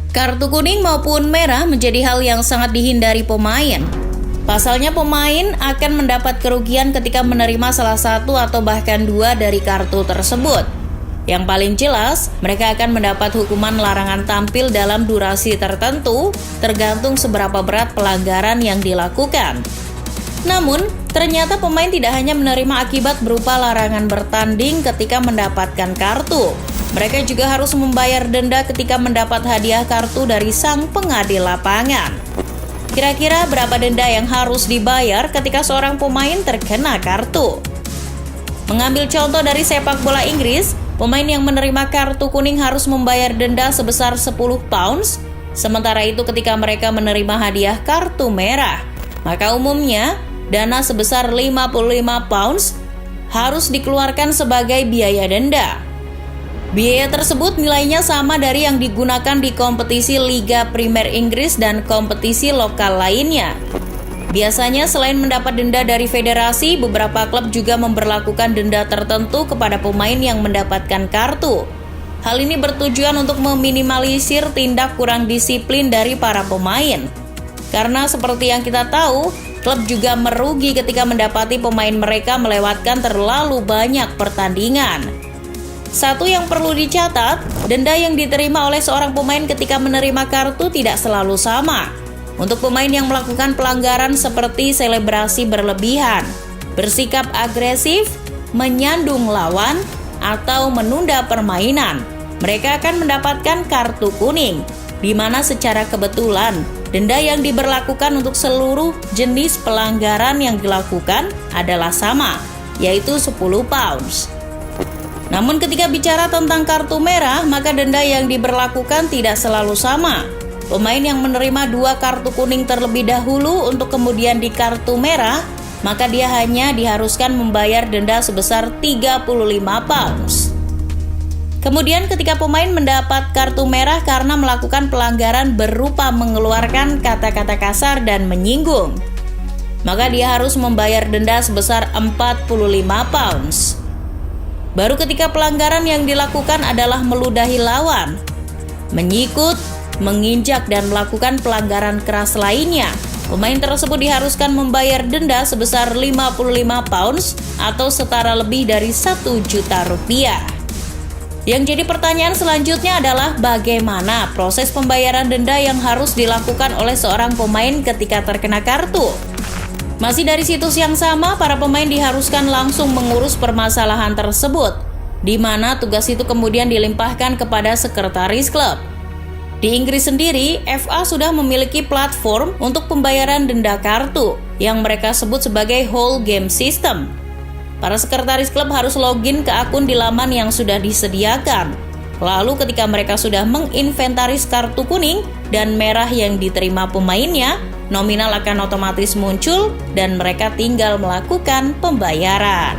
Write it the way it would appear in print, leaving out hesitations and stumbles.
Kartu kuning maupun merah menjadi hal yang sangat dihindari pemain. Pasalnya pemain akan mendapat kerugian ketika menerima salah satu atau bahkan dua dari kartu tersebut. Yang paling jelas, mereka akan mendapat hukuman larangan tampil dalam durasi tertentu, tergantung seberapa berat pelanggaran yang dilakukan. Namun, ternyata pemain tidak hanya menerima akibat berupa larangan bertanding ketika mendapatkan kartu. Mereka juga harus membayar denda ketika mendapat hadiah kartu dari sang pengadil lapangan. Kira-kira berapa denda yang harus dibayar ketika seorang pemain terkena kartu? Mengambil contoh dari sepak bola Inggris, pemain yang menerima kartu kuning harus membayar denda sebesar 10 pounds, sementara itu ketika mereka menerima hadiah kartu merah, maka umumnya dana sebesar 55 pounds harus dikeluarkan sebagai biaya denda. Biaya tersebut nilainya sama dari yang digunakan di kompetisi Liga Primer Inggris dan kompetisi lokal lainnya. Biasanya selain mendapat denda dari federasi, beberapa klub juga memberlakukan denda tertentu kepada pemain yang mendapatkan kartu. Hal ini bertujuan untuk meminimalisir tindak kurang disiplin dari para pemain. Karena seperti yang kita tahu, klub juga merugi ketika mendapati pemain mereka melewatkan terlalu banyak pertandingan. Satu yang perlu dicatat, denda yang diterima oleh seorang pemain ketika menerima kartu tidak selalu sama. Untuk pemain yang melakukan pelanggaran seperti selebrasi berlebihan, bersikap agresif, menyandung lawan, atau menunda permainan, mereka akan mendapatkan kartu kuning, di mana secara kebetulan denda yang diberlakukan untuk seluruh jenis pelanggaran yang dilakukan adalah sama, yaitu 10 pounds. Namun ketika bicara tentang kartu merah, maka denda yang diberlakukan tidak selalu sama. Pemain yang menerima 2 kartu kuning terlebih dahulu untuk kemudian di kartu merah, maka dia hanya diharuskan membayar denda sebesar 35 pounds. Kemudian ketika pemain mendapat kartu merah karena melakukan pelanggaran berupa mengeluarkan kata-kata kasar dan menyinggung, maka dia harus membayar denda sebesar 45 pounds. Baru ketika pelanggaran yang dilakukan adalah meludahi lawan, menyikut, menginjak, dan melakukan pelanggaran keras lainnya, pemain tersebut diharuskan membayar denda sebesar 55 pounds atau setara lebih dari 1 juta rupiah. Yang jadi pertanyaan selanjutnya adalah bagaimana proses pembayaran denda yang harus dilakukan oleh seorang pemain ketika terkena kartu. Masih dari situs yang sama, para pemain diharuskan langsung mengurus permasalahan tersebut, di mana tugas itu kemudian dilimpahkan kepada sekretaris klub. Di Inggris sendiri, FA sudah memiliki platform untuk pembayaran denda kartu, yang mereka sebut sebagai whole game system. Para sekretaris klub harus login ke akun di laman yang sudah disediakan. Lalu ketika mereka sudah menginventaris kartu kuning dan merah yang diterima pemainnya, nominal akan otomatis muncul dan mereka tinggal melakukan pembayaran.